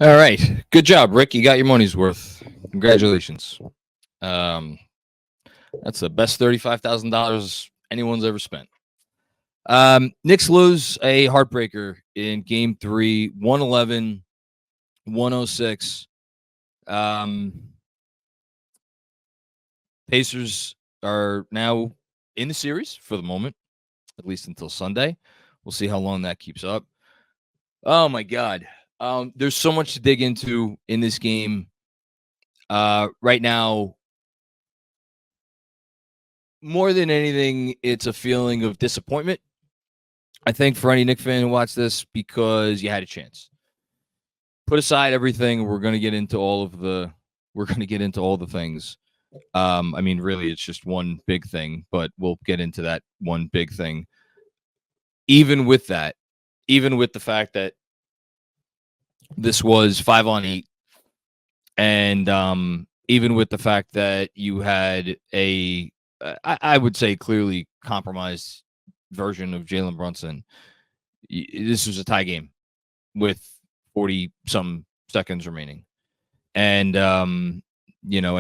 All right. Good job, Rick. You got your money's worth. Congratulations. Um, that's the best $35,000 anyone's ever spent. Knicks lose a heartbreaker in game three, 111, 106. Um, Pacers are now in the series for the moment, at least until Sunday. We'll see how long that keeps up. Oh, my God. There's so much to dig into in this game. Right now, more than anything, it's a feeling of disappointment. I think for any Knicks fan who watched this, because you had a chance. Put aside everything. We're going to get into all the things. I mean, really, it's just one big thing, but we'll get into that one big thing. Even with that, even with the fact that this was 5-on-8, and even with the fact that you had I would say clearly compromised version of Jalen Brunson, this was a tie game with 40 some seconds remaining. And, and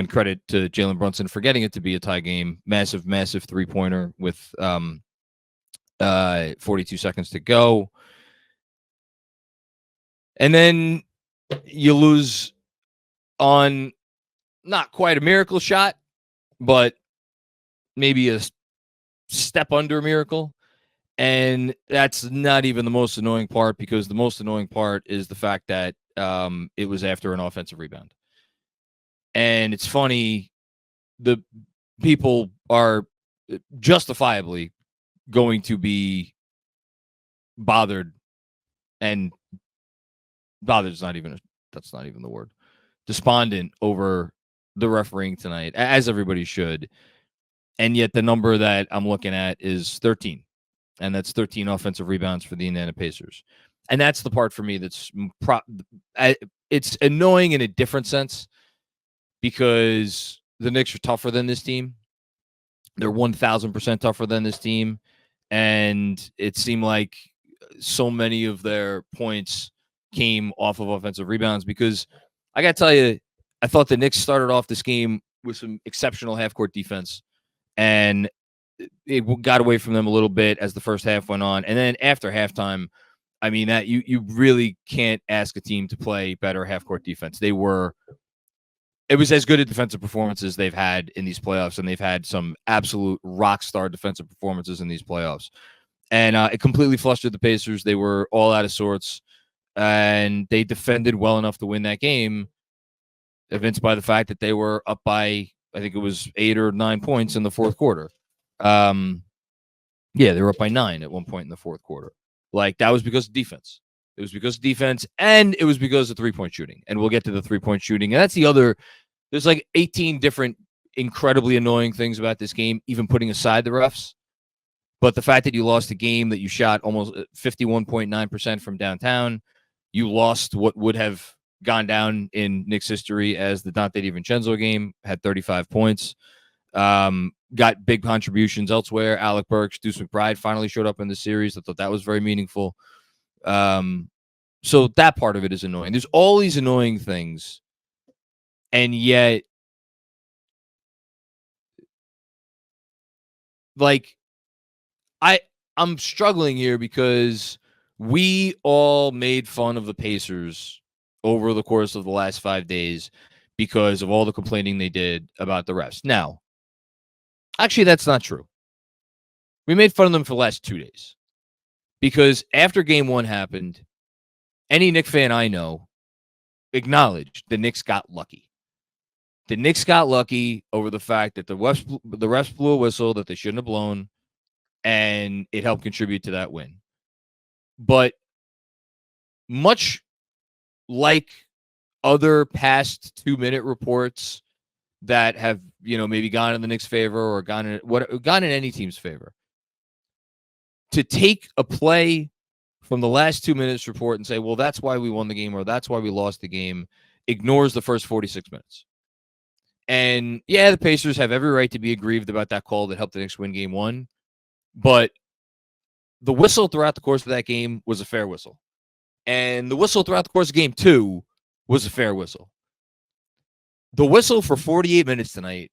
credit to Jalen Brunson for getting it to be a tie game. Massive, massive 3-pointer with 42 seconds to go. And then you lose on not quite a miracle shot, but maybe a step under a miracle. And that's not even the most annoying part, because the most annoying part is the fact that it was after an offensive rebound. And it's funny, the people are justifiably going to be bothered, and bothered is that's not even the word, despondent over the refereeing tonight, as everybody should. And yet the number that I'm looking at is 13. And that's 13 offensive rebounds for the Indiana Pacers. And that's the part for me that's it's annoying in a different sense, because the Knicks are tougher than this team. They're 1,000% tougher than this team. And it seemed like so many of their points came off of offensive rebounds, because I got to tell you, I thought the Knicks started off this game with some exceptional half-court defense, and it got away from them a little bit as the first half went on. And then after halftime, I mean, that you really can't ask a team to play better half-court defense. It was as good a defensive performance as they've had in these playoffs, and they've had some absolute rock star defensive performances in these playoffs. And it completely flustered the Pacers. They were all out of sorts, and they defended well enough to win that game, evinced by the fact that they were up by, I think it was 8 or 9 points in the fourth quarter. Yeah, they were up by 9 at one point in the fourth quarter. Like, that was because of defense. It was because of defense, and it was because of three-point shooting. And we'll get to the three-point shooting. And that's the other. There's like 18 different incredibly annoying things about this game, even putting aside the refs. But the fact that you lost a game that you shot almost 51.9% from downtown, you lost what would have gone down in Knicks history as the Dante DiVincenzo game, had 35 points. Got big contributions elsewhere. Alec Burks, Deuce McBride finally showed up in the series. I thought that was very meaningful. So that part of it is annoying. There's all these annoying things, and yet, like, I'm struggling here, because we all made fun of the Pacers over the course of the last 5 days because of all the complaining they did about the refs. Now, actually, that's not true. We made fun of them for the last 2 days, because after game one happened, any Knicks fan I know acknowledged the Knicks got lucky. The Knicks got lucky over the fact that the refs blew a whistle that they shouldn't have blown, and it helped contribute to that win. But much like other past 2-minute reports that have, maybe gone in the Knicks' favor or gone in any team's favor, to take a play from the last 2 minutes report and say, well, that's why we won the game or that's why we lost the game, ignores the first 46 minutes. And yeah, the Pacers have every right to be aggrieved about that call that helped the Knicks win game one. But the whistle throughout the course of that game was a fair whistle. And the whistle throughout the course of game two was a fair whistle. The whistle for 48 minutes tonight,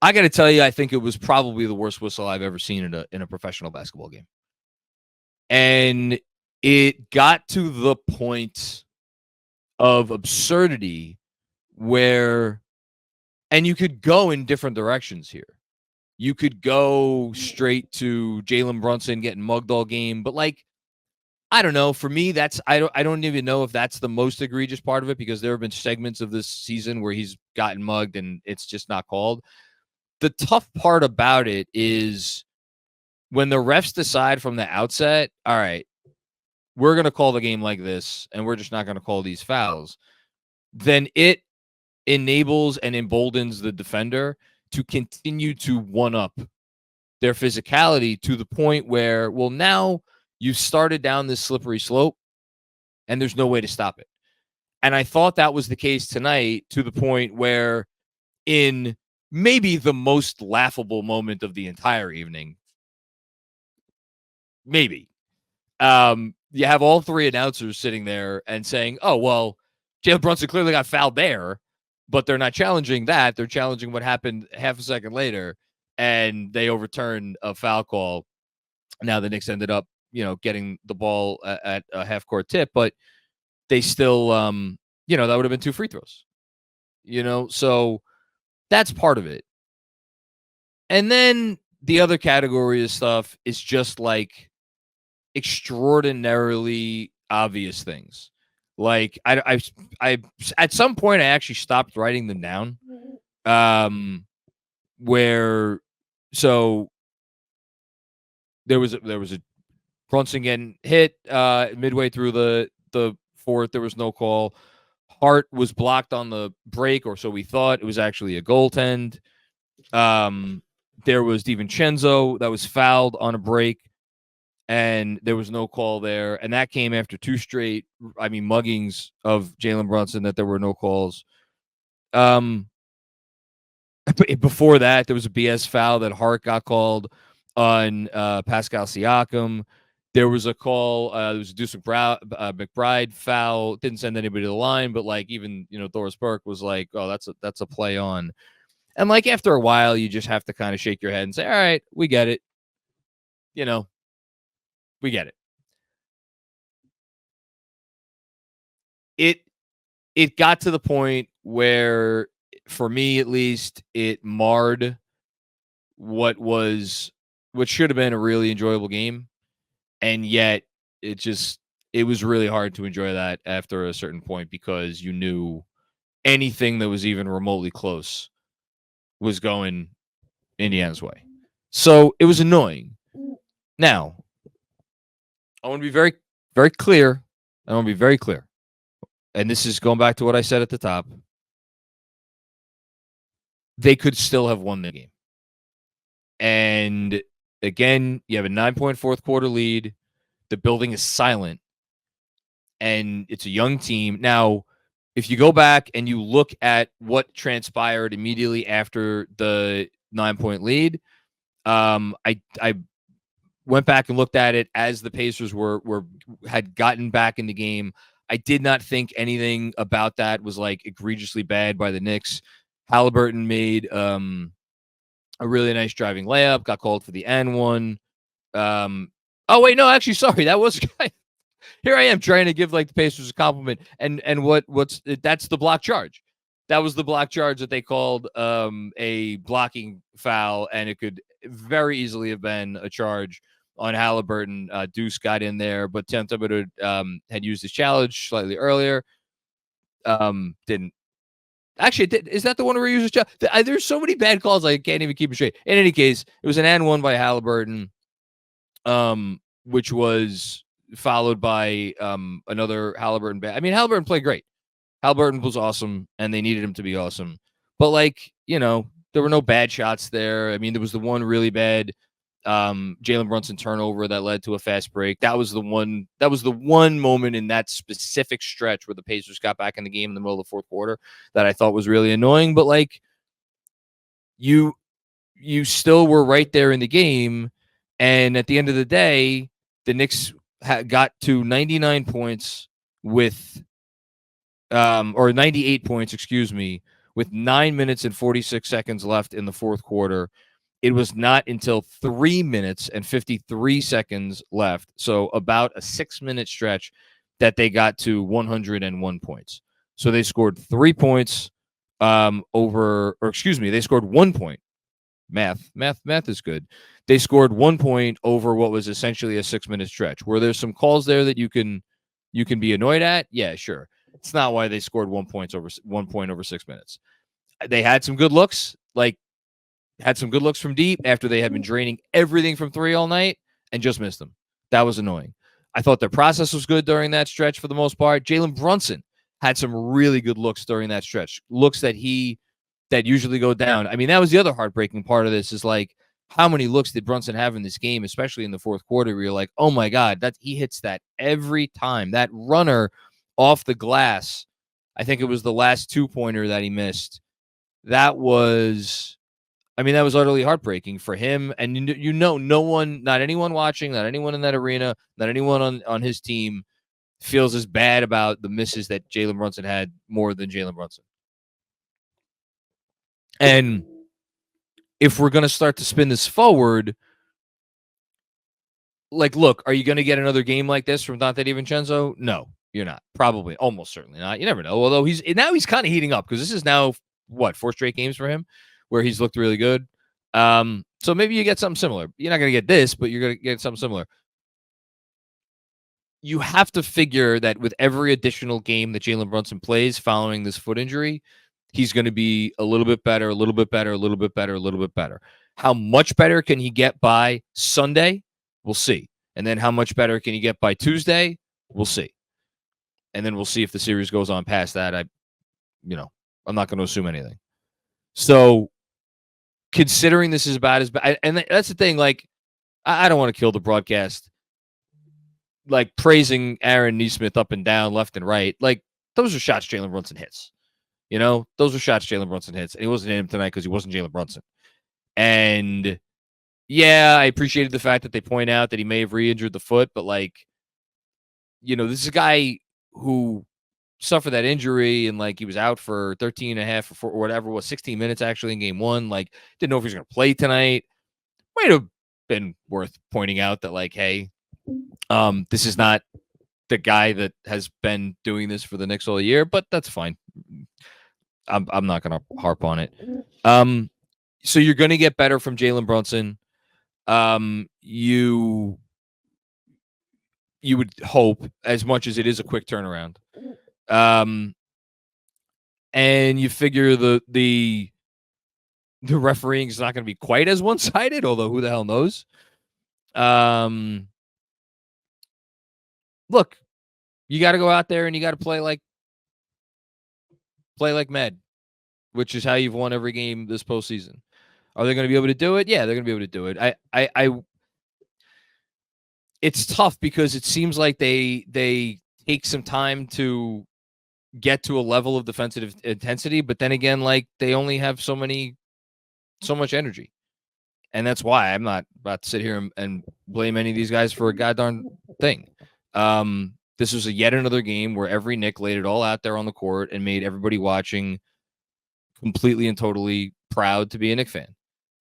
I got to tell you, I think it was probably the worst whistle I've ever seen in a professional basketball game. And it got to the point of absurdity where, and you could go in different directions here. You could go straight to Jalen Brunson getting mugged all game, but like, I don't know. For me, I don't even know if that's the most egregious part of it, because there have been segments of this season where he's gotten mugged and it's just not called. The tough part about it is when the refs decide from the outset, all right, we're going to call the game like this, and we're just not going to call these fouls, then it enables and emboldens the defender to continue to one-up their physicality to the point where, well, now you've started down this slippery slope, and there's no way to stop it. And I thought that was the case tonight, to the point where, in maybe the most laughable moment of the entire evening, maybe, you have all three announcers sitting there and saying, oh, well, Jalen Brunson clearly got fouled there, but they're not challenging that. They're challenging what happened half a second later, and they overturned a foul call. Now the Knicks ended up, getting the ball at a half-court tip, but they still, that would have been 2 free throws. So that's part of it. And then the other category of stuff is just like extraordinarily obvious things. Like I at some point I actually stopped writing them down. Where so there was a Brunson getting hit midway through the fourth. There was no call. Hart was blocked on the break, or so we thought. It was actually a goaltend. There was DiVincenzo that was fouled on a break, and there was no call there. And that came after 2 straight, muggings of Jalen Brunson, that there were no calls. Before that, there was a BS foul that Hart got called on Pascal Siakam. There was a call. There was a Deuce McBride foul. Didn't send anybody to the line, but even Doris Burke was like, "Oh, that's a play on." And after a while, you just have to kind of shake your head and say, "All right, we get it. We get it." It got to the point where, for me at least, it marred what should have been a really enjoyable game. And yet it was really hard to enjoy that after a certain point, because you knew anything that was even remotely close was going Indiana's way. So it was annoying. Now, I want to be very, very clear. And this is going back to what I said at the top. They could still have won the game. And again, you have a 9-point fourth quarter lead. The building is silent, and it's a young team. Now, if you go back and you look at what transpired immediately after the 9-point lead, I went back and looked at it as the Pacers had gotten back in the game. I did not think anything about that was egregiously bad by the Knicks. Halliburton made a really nice driving layup, got called for the N1. Oh wait, no, actually, sorry, that was here I am trying to give the Pacers a compliment, and that's the block charge. That was the block charge that they called a blocking foul, and it could very easily have been a charge on Halliburton. Deuce got in there, but Tim Thibodeau had used his challenge slightly earlier. Didn't. Actually, is that the one where he uses challenge? There's so many bad calls I can't even keep it straight. In any case, it was an N1 by Halliburton, which was followed by another Halliburton. Halliburton played great. Halliburton was awesome, and they needed him to be awesome. But there were no bad shots there. There was the one really bad Jalen Brunson turnover that led to a fast break. That was the one moment in that specific stretch where the Pacers got back in the game in the middle of the fourth quarter that I thought was really annoying. But you still were right there in the game, and at the end of the day, the Knicks got to 99 points with or 98 points, excuse me, with 9 minutes and 46 seconds left in the fourth quarter. It was not until 3 minutes and 53 seconds left, so about a 6-minute stretch, that they got to 101 points. So they scored 3 points they scored 1 point. Math is good. They scored 1 point over what was essentially a 6-minute stretch. Were there some calls there that you can be annoyed at? Yeah, sure. It's not why they scored 1 point over 6 minutes. They had some good looks, from deep after they had been draining everything from three all night and just missed them. That was annoying. I thought their process was good during that stretch for the most part. Jalen Brunson had some really good looks during that stretch. Looks that usually go down. I mean, that was the other heartbreaking part of this is like, how many looks did Brunson have in this game, especially in the fourth quarter, where you're like, oh my God, he hits that every time. That runner off the glass, I think it was the last 2-pointer that he missed. That was utterly heartbreaking for him. And no one, not anyone watching, not anyone in that arena, not anyone on his team feels as bad about the misses that Jalen Brunson had more than Jalen Brunson. And if we're going to start to spin this forward, like, look, are you going to get another game like this from Dante DiVincenzo? No, you're not. Probably, almost certainly not. You never know. Although he's kind of heating up, because this is now, 4 straight games for him where he's looked really good. So maybe you get something similar. You're not going to get this, but you're going to get something similar. You have to figure that with every additional game that Jalen Brunson plays following this foot injury, he's going to be a little bit better, a little bit better, a little bit better, a little bit better. How much better can he get by Sunday? We'll see. And then how much better can he get by Tuesday? We'll see. And then we'll see if the series goes on past that. I'm not going to assume anything. So considering this is about as bad, and that's the thing, like, I don't want to kill the broadcast, like, praising Aaron Nesmith up and down, left and right. Like, those are shots Jalen Brunson hits. Those are shots Jalen Brunson hits. And he wasn't in him tonight because he wasn't Jalen Brunson. And yeah, I appreciated the fact that they point out that he may have re-injured the foot, but like, this is a guy who suffered that injury and like he was out for 13 and a half or whatever it was, 16 minutes actually in game one. Like, didn't know if he was going to play tonight. Might have been worth pointing out that, like, hey, this is not the guy that has been doing this for the Knicks all year, but that's fine. I'm not going to harp on it. So you're going to get better from Jalen Brunson. You would hope, as much as it is a quick turnaround. And you figure the refereeing is not going to be quite as one-sided, although who the hell knows? Look, you got to go out there and you got to play like mad, which is how you've won every game this postseason. Are they going to be able to do it? Yeah, they're going to be able to do it. It's tough because it seems like they take some time to get to a level of defensive intensity, but then again, like, they only have so much energy. And that's why I'm not about to sit here and blame any of these guys for a goddamn thing. This was yet another game where every Knick laid it all out there on the court and made everybody watching completely and totally proud to be a Knick fan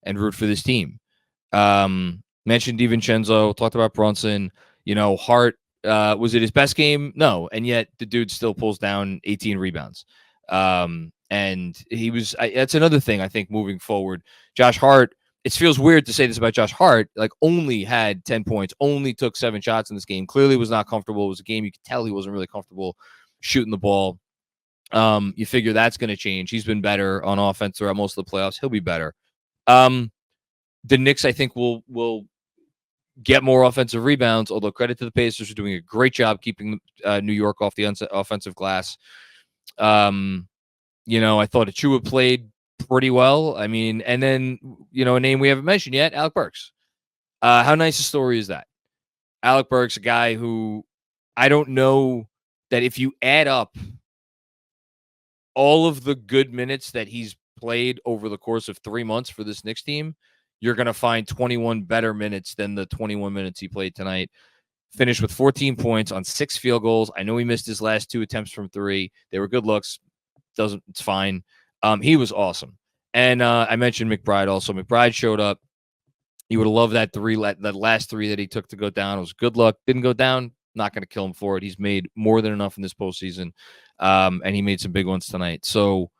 and root for this team. Mentioned DiVincenzo, talked about Brunson. Hart, was it his best game? No. And yet the dude still pulls down 18 rebounds. And he was, that's another thing I think moving forward. Josh Hart, it feels weird to say this about Josh Hart, like, only had 10 points, only took 7 shots in this game, clearly was not comfortable. It was a game you could tell he wasn't really comfortable shooting the ball. You figure that's going to change. He's been better on offense throughout most of the playoffs. He'll be better. The Knicks, I think, will get more offensive rebounds, although credit to the Pacers for doing a great job keeping New York off the offensive glass. I thought Achua played pretty well. I mean, and then, a name we haven't mentioned yet, Alec Burks. How nice a story is that? Alec Burks, a guy who, I don't know that if you add up all of the good minutes that he's played over the course of 3 months for this Knicks team, you're going to find 21 better minutes than the 21 minutes he played tonight. finished with 14 points on 6 field goals. I know he missed his last 2 attempts from 3. They were good looks. It's fine. He was awesome. And I mentioned McBride also. McBride showed up. You would have loved that last 3 that he took to go down. It was good luck. Didn't go down. Not going to kill him for it. He's made more than enough in this postseason. And he made some big ones tonight. So,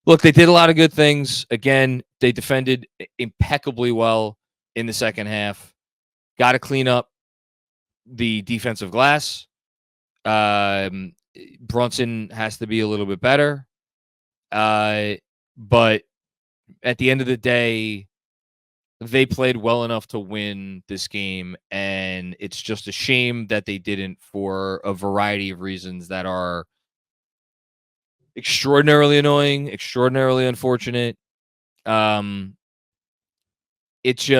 look, they did a lot of good things. Again, they defended impeccably well in the second half. Got to clean up the defensive glass. Brunson has to be a little bit better. But at the end of the day, they played well enough to win this game, and it's just a shame that they didn't for a variety of reasons that are extraordinarily annoying, extraordinarily unfortunate. It's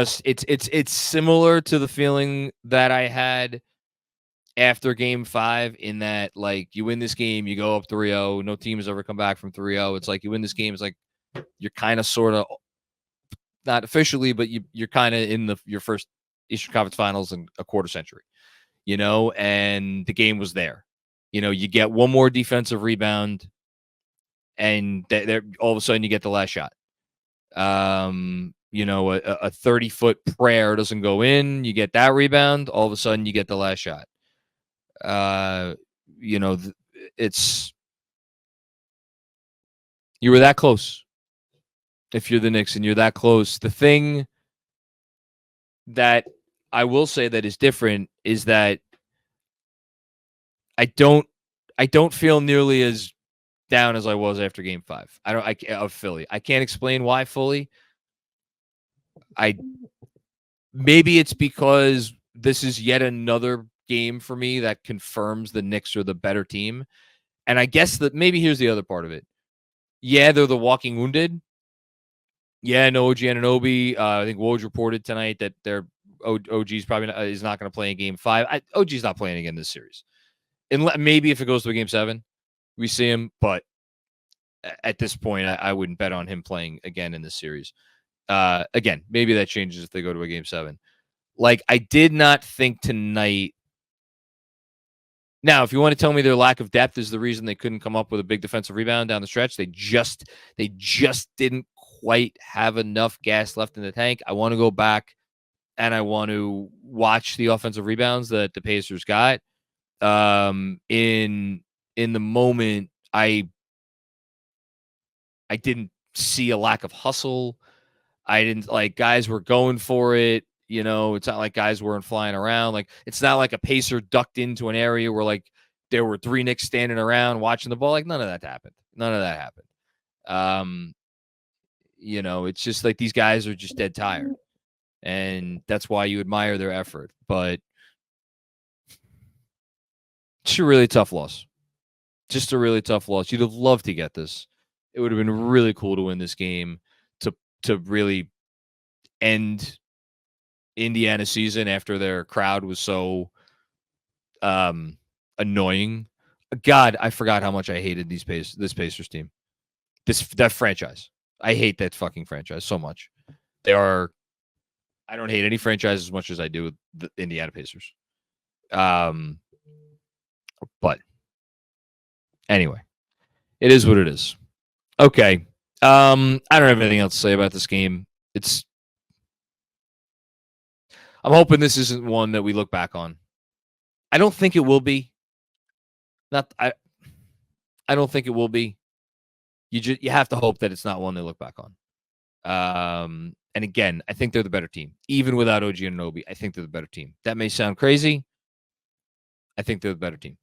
similar to the feeling that I had after game 5, in that, like, you win this game, you go up 3-0. No team has ever come back from 3-0. It's like you win this game. It's like you're kind of sort of, not officially, but you're kind of in your first Eastern Conference Finals in a quarter century, and the game was there. You get one more defensive rebound, and all of a sudden you get the last shot. A 30-foot prayer doesn't go in. You get that rebound. All of a sudden you get the last shot. You were that close. If you're the Knicks and you're that close, the thing that I will say that is different is that I don't feel nearly as down as I was after game 5. Of Philly. I can't explain why fully. Maybe it's because this is yet another game for me that confirms the Knicks are the better team. And I guess that maybe here's the other part of it. Yeah, they're the walking wounded. Yeah, no OG Anunoby. I think Woj reported tonight that their OG's probably is not going to play in game 5. OG's not playing again this series. And maybe if it goes to a game 7, we see him. But at this point, I wouldn't bet on him playing again in this series. Again, maybe that changes if they go to a game 7. Like, I did not think tonight. Now, if you want to tell me their lack of depth is the reason they couldn't come up with a big defensive rebound down the stretch, they just didn't quite have enough gas left in the tank. I want to go back and I want to watch the offensive rebounds that the Pacers got. In the moment, I didn't see a lack of hustle. I didn't, like, guys were going for it. It's not like guys weren't flying around. Like, it's not like a Pacer ducked into an area where, like, there were 3 Knicks standing around watching the ball. Like, none of that happened. It's just like these guys are just dead tired. And that's why you admire their effort. But it's a really tough loss. Just a really tough loss. You'd have loved to get this. It would have been really cool to win this game to really end Indiana's season after their crowd was so annoying. God, I forgot how much I hated this Pacers team. That franchise. I hate that fucking franchise so much. I don't hate any franchise as much as I do the Indiana Pacers. But anyway, it is what it is. Okay. I don't have anything else to say about this game. I'm hoping this isn't one that we look back on. I don't think it will be. I don't think it will be. You have to hope that it's not one they look back on. And again, I think they're the better team. Even without OG Anunoby, I think they're the better team. That may sound crazy. I think they're the better team.